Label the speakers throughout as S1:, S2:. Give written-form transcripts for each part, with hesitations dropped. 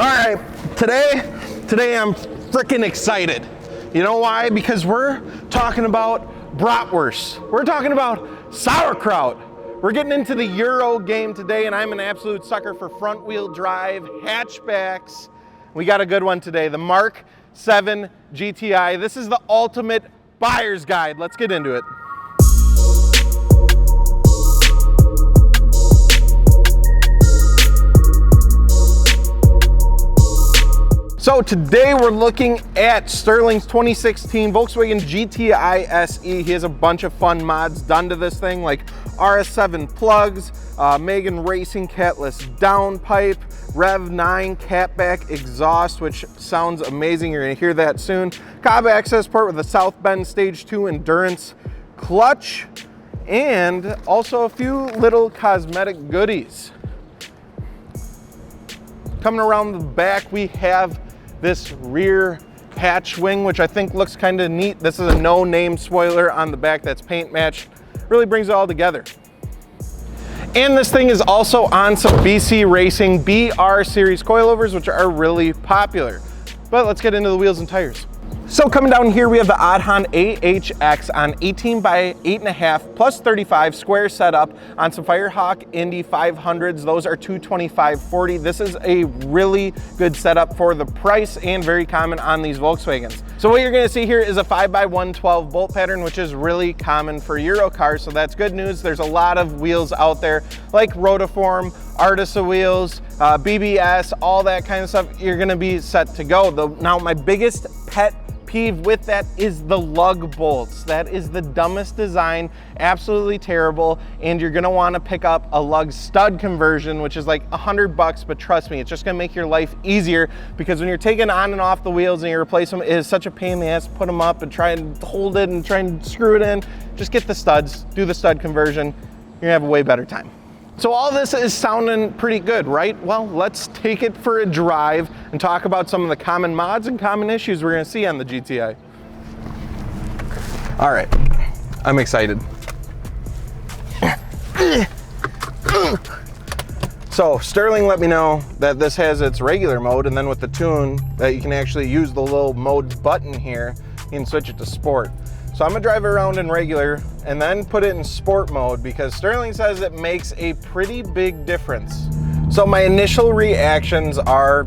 S1: All right, today I'm freaking excited. You know why? Because we're talking about bratwurst. We're talking about sauerkraut. We're getting into the Euro game today, and I'm an absolute sucker for front wheel drive hatchbacks. We got a good one today, the MK7 GTI. This is the ultimate buyer's guide. Let's get into it. So today we're looking at Sterling's 2016 Volkswagen GTI SE. He has a bunch of fun mods done to this thing, like RS7 plugs, Megan Racing catless downpipe, Rev 9 catback exhaust, which sounds amazing. You're gonna hear that soon. COBB Accesport with a South Bend Stage 2 endurance clutch, and also a few little cosmetic goodies. Coming around the back, we have this rear hatch wing, which I think looks kind of neat. This is a no-name spoiler on the back that's paint matched. Really brings it all together. And this thing is also on some BC Racing BR series coilovers, which are really popular. But let's get into the wheels and tires. So coming down here, we have the Aodhan AHX on 18 by 8.5 plus 35 square setup on some Firehawk Indy 500s. Those are 225/40. This is a really good setup for the price and very common on these Volkswagens. So what you're gonna see here is a 5x112 bolt pattern, which is really common for Euro cars. So that's good news. There's a lot of wheels out there like Rotiform, Artisa wheels, BBS, all that kind of stuff. You're gonna be set to go. Now my biggest pet peeve with that is the lug bolts. That is the dumbest design, absolutely terrible, and you're gonna wanna pick up a lug stud conversion, which is like $100, but trust me, it's just gonna make your life easier, because when you're taking on and off the wheels and you replace them, it is such a pain in the ass to put them up and try and hold it and try and screw it in. Just get the studs, do the stud conversion, you're gonna have a way better time. So all this is sounding pretty good, right? Well, let's take it for a drive and talk about some of the common mods and common issues we're gonna see on the GTI. All right, I'm excited. So Sterling let me know that this has its regular mode, and then with the tune that you can actually use the little mode button here, you can switch it to sport. So I'm gonna drive it around in regular and then put it in sport mode, because Sterling says it makes a pretty big difference. So my initial reactions are,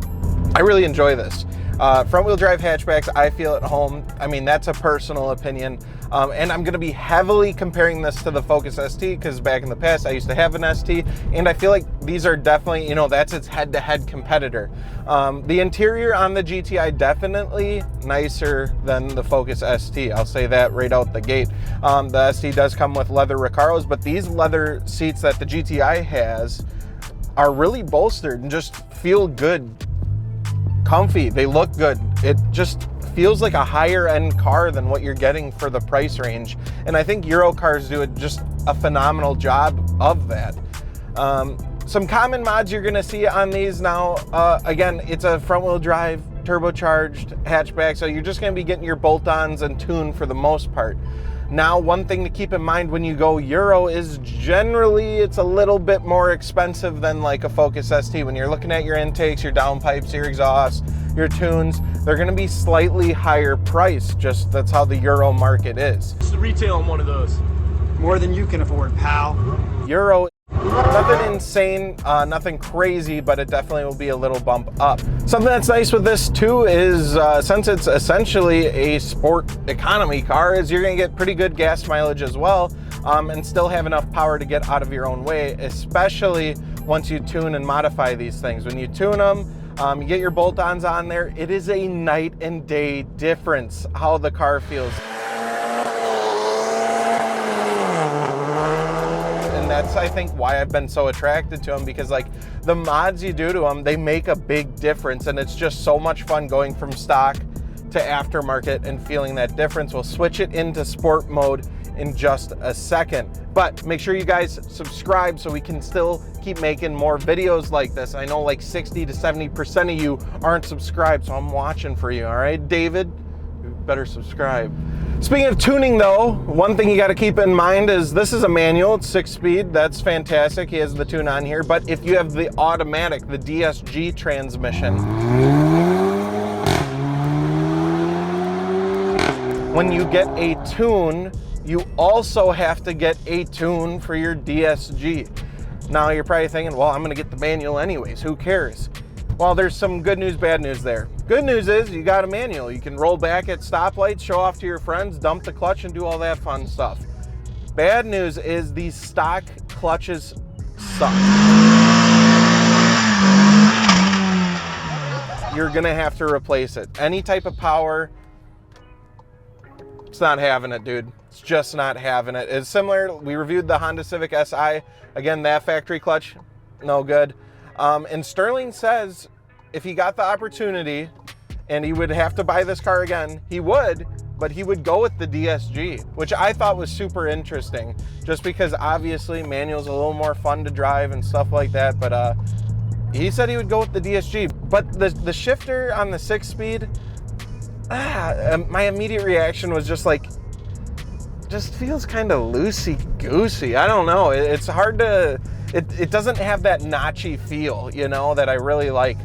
S1: I really enjoy this. Front wheel drive hatchbacks, I feel at home. I mean, that's a personal opinion. And I'm gonna be heavily comparing this to the Focus ST, because back in the past I used to have an ST, and I feel like these are definitely, you know, that's its head-to-head competitor. The interior on the GTI definitely nicer than the Focus ST. I'll say that right out the gate. The ST does come with leather Recaros, but these leather seats that the GTI has are really bolstered and just feel good, comfy. They look good. It just feels like a higher end car than what you're getting for the price range. And I think Euro cars do just a phenomenal job of that. Some common mods you're gonna see on these now, again, it's a front wheel drive, turbocharged hatchback, so you're just gonna be getting your bolt-ons and tune for the most part. Now, one thing to keep in mind when you go Euro is generally it's a little bit more expensive than like a Focus ST. When you're looking at your intakes, your downpipes, your exhausts, your tunes, they're gonna be slightly higher priced. Just that's how the Euro market is.
S2: What's the retail on one of those?
S3: More than you can afford, pal.
S1: Euro, nothing insane, nothing crazy, but it definitely will be a little bump up. Something that's nice with this too is since it's essentially a sport economy car, is you're gonna get pretty good gas mileage as well, and still have enough power to get out of your own way, especially once you tune and modify these things. When you tune them, you get your bolt-ons on there, it is a night and day difference how the car feels. And that's, I think, why I've been so attracted to them, because like the mods you do to them, they make a big difference, and it's just so much fun going from stock to aftermarket and feeling that difference. We'll switch it into sport mode in just a second, but make sure you guys subscribe so we can still keep making more videos like this. I know like 60 to 70% of you aren't subscribed, so I'm watching for you. All right, David, you better subscribe. Speaking of tuning though, one thing you got to keep in mind is this is a manual, it's 6-speed, that's fantastic, he has the tune on here, but if you have the automatic, the DSG transmission, when you get a tune, you also have to get a tune for your DSG. Now you're probably thinking, well, I'm gonna get the manual anyways, who cares? Well, there's some good news, bad news there. Good news is you got a manual. You can roll back at stoplights, show off to your friends, dump the clutch, and do all that fun stuff. Bad news is these stock clutches suck. You're gonna have to replace it. Any type of power, it's not having it, dude. It's just not having it. It's similar, we reviewed the Honda Civic Si. Again, that factory clutch, no good. And Sterling says if he got the opportunity and he would have to buy this car again, he would, but he would go with the DSG, which I thought was super interesting, just because obviously manual's a little more fun to drive and stuff like that, but he said he would go with the DSG. But the shifter on the 6-speed, my immediate reaction was just like, just feels kind of loosey-goosey. I don't know, it's hard to, it doesn't have that notchy feel, you know, that I really like.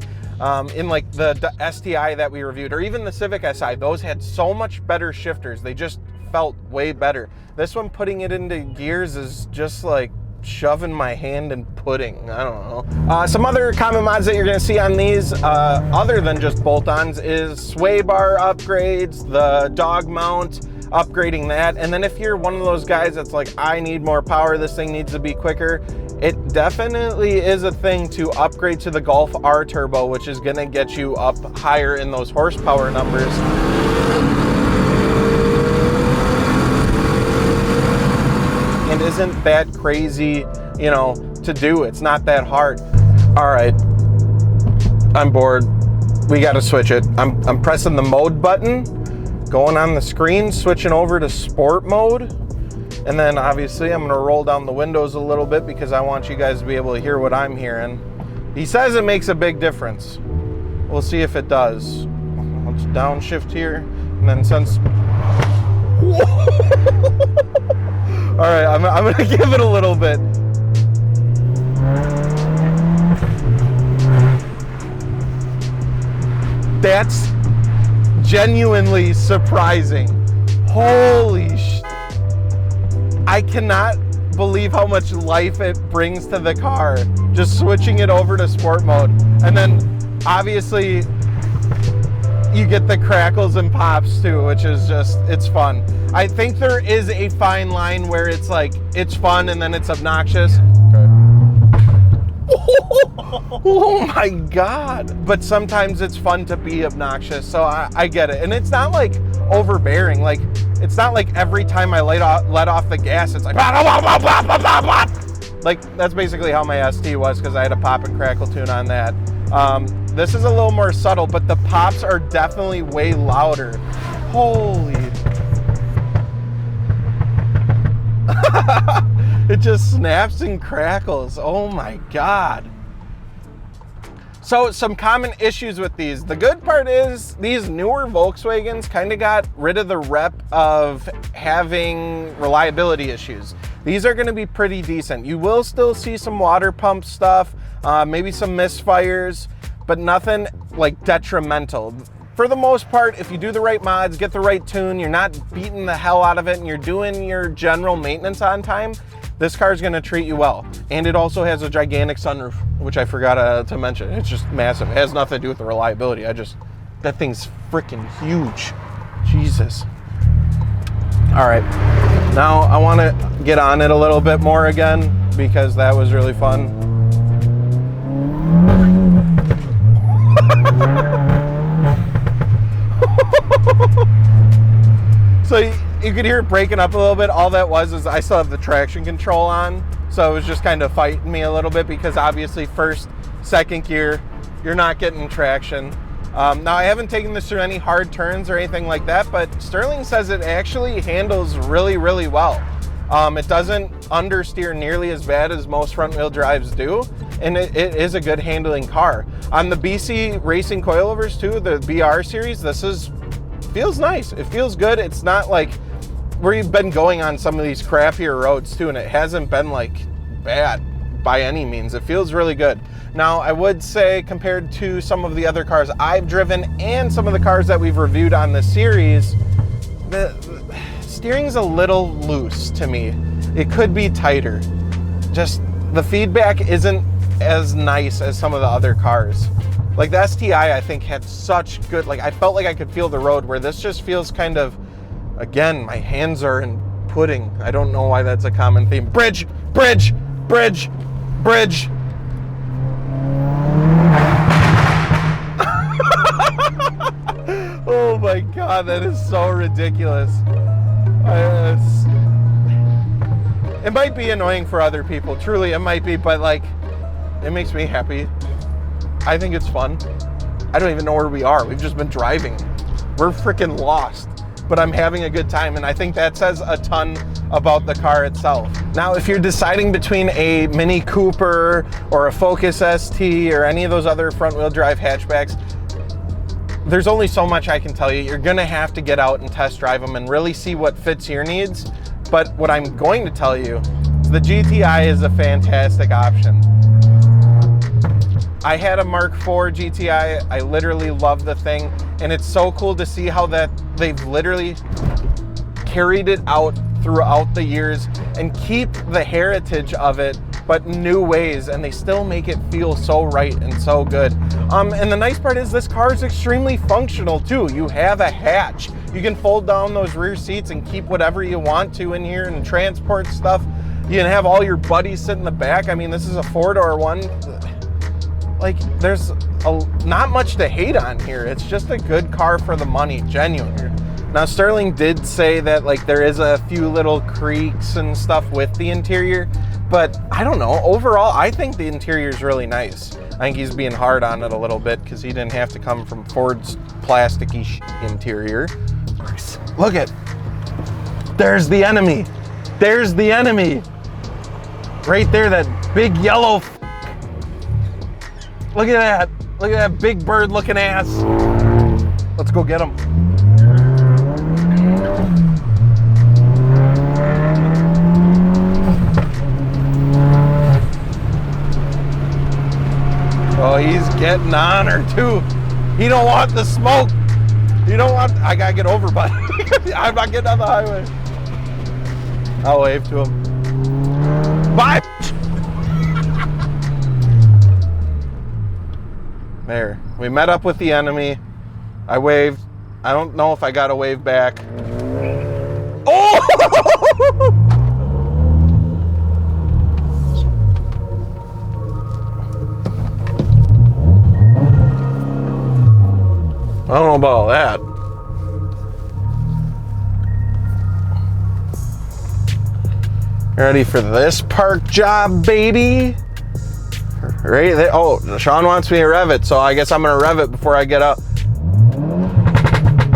S1: In like the STI that we reviewed, or even the Civic Si, those had so much better shifters. They just felt way better. This one, putting it into gears is just like shoving my hand in pudding. I don't know. Some other common mods that you're gonna see on these, other than just bolt-ons, is sway bar upgrades, the dog mount, upgrading that. And then if you're one of those guys that's like, I need more power, this thing needs to be quicker, it definitely is a thing to upgrade to the Golf R Turbo, which is gonna get you up higher in those horsepower numbers. And isn't that crazy, you know, to do? It's not that hard. All right, I'm bored. We gotta switch it. I'm pressing the mode button, going on the screen, switching over to sport mode. And then obviously I'm gonna roll down the windows a little bit because I want you guys to be able to hear what I'm hearing. He says it makes a big difference. We'll see if it does. Let's downshift here. And then since... All right, I'm gonna give it a little bit. That's genuinely surprising. Holy sh... I cannot believe how much life it brings to the car, just switching it over to sport mode. And then obviously you get the crackles and pops too, which is just, it's fun. I think there is a fine line where it's like, it's fun and then it's obnoxious. Oh my God. But sometimes it's fun to be obnoxious, so I get it. And it's not like overbearing, like, it's not like every time I let off the gas, it's like, that's basically how my ST was, because I had a pop and crackle tune on that. This is a little more subtle, but the pops are definitely way louder. Holy. It just snaps and crackles. Oh my God. So some common issues with these. The good part is these newer Volkswagens kind of got rid of the rep of having reliability issues. These are gonna be pretty decent. You will still see some water pump stuff, maybe some misfires, but nothing like detrimental. For the most part, if you do the right mods, get the right tune, you're not beating the hell out of it, and you're doing your general maintenance on time, this car is gonna treat you well. And it also has a gigantic sunroof, which I forgot to mention. It's just massive. It has nothing to do with the reliability. That thing's freaking huge. Jesus. All right, now I wanna get on it a little bit more again because that was really fun. So you could hear it breaking up a little bit. All that was is I still have the traction control on, so it was just kind of fighting me a little bit because obviously first, second gear, you're not getting traction. Now I haven't taken this through any hard turns or anything like that, but Sterling says it actually handles really, really well. It doesn't understeer nearly as bad as most front wheel drives do, and it is a good handling car. On the BC Racing coilovers too, the BR series, feels nice. It feels good. It's not like we've been going on some of these crappier roads too, and it hasn't been like bad by any means. It feels really good. Now, I would say compared to some of the other cars I've driven and some of the cars that we've reviewed on this series, the steering's a little loose to me. It could be tighter. Just the feedback isn't as nice as some of the other cars. Like the STI, I think, had such good, like I felt like I could feel the road, where this just feels kind of, again, my hands are in pudding. I don't know why that's a common theme. Bridge, bridge, bridge, bridge. Oh my God, that is so ridiculous. It might be annoying for other people, truly it might be, but like, it makes me happy. I think it's fun. I don't even know where we are. We've just been driving. We're freaking lost, but I'm having a good time, and I think that says a ton about the car itself. Now, if you're deciding between a Mini Cooper or a Focus ST or any of those other front-wheel drive hatchbacks, there's only so much I can tell you. You're gonna have to get out and test drive them and really see what fits your needs. But what I'm going to tell you is the GTI is a fantastic option. I had a Mark IV GTI. I literally love the thing, and it's so cool to see how that they've literally carried it out throughout the years and keep the heritage of it, but new ways, and they still make it feel so right and so good. And the nice part is this car is extremely functional too. You have a hatch. You can fold down those rear seats and keep whatever you want to in here and transport stuff. You can have all your buddies sit in the back. I mean, this is a 4-door one. Like, there's not much to hate on here. It's just a good car for the money, genuine. Now, Sterling did say that like there is a few little creaks and stuff with the interior, but I don't know. Overall, I think the interior is really nice. I think he's being hard on it a little bit because he didn't have to come from Ford's plasticky interior. Look at, there's the enemy. There's the enemy. Right there, that big yellow. Look at that. Look at that big bird looking ass. Let's go get him. Oh, he's getting on her too. He don't want the smoke. You don't want, I gotta get over, buddy. I'm not getting on the highway. I'll wave to him. Bye. There, we met up with the enemy. I waved. I don't know if I got a wave back. Oh! I don't know about all that. Ready for this park job, baby? Right there. Oh, Sean wants me to rev it, so I guess I'm gonna rev it before I get up.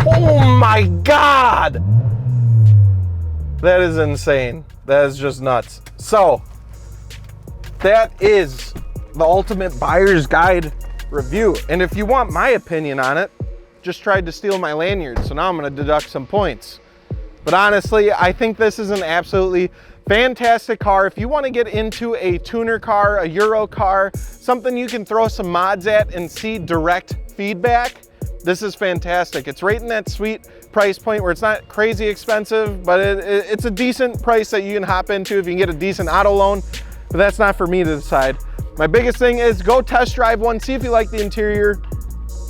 S1: Oh my God! That is insane. That is just nuts. So, that is the ultimate buyer's guide review. And if you want my opinion on it, just tried to steal my lanyard, so now I'm gonna deduct some points. But honestly, I think this is an absolutely fantastic car. If you want to get into a tuner car, a Euro car, something you can throw some mods at and see direct feedback, this is fantastic. It's right in that sweet price point where it's not crazy expensive, but it's a decent price that you can hop into if you can get a decent auto loan, but that's not for me to decide. My biggest thing is go test drive one, see if you like the interior,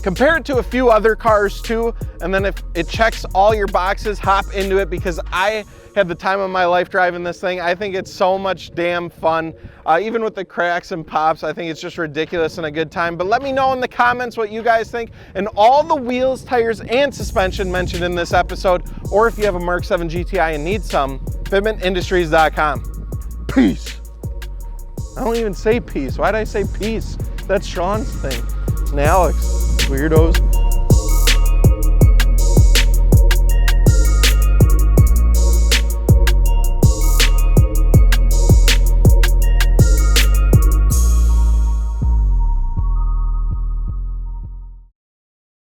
S1: compare it to a few other cars too, and then if it checks all your boxes, hop into it, because I had the time of my life driving this thing. I think it's so much damn fun. Even with the cracks and pops, I think it's just ridiculous and a good time. But let me know in the comments what you guys think, and all the wheels, tires, and suspension mentioned in this episode, or if you have a Mark 7 GTI and need some, fitmentindustries.com. Peace. I don't even say peace. Why'd I say peace? That's Sean's thing. And Alex, weirdos.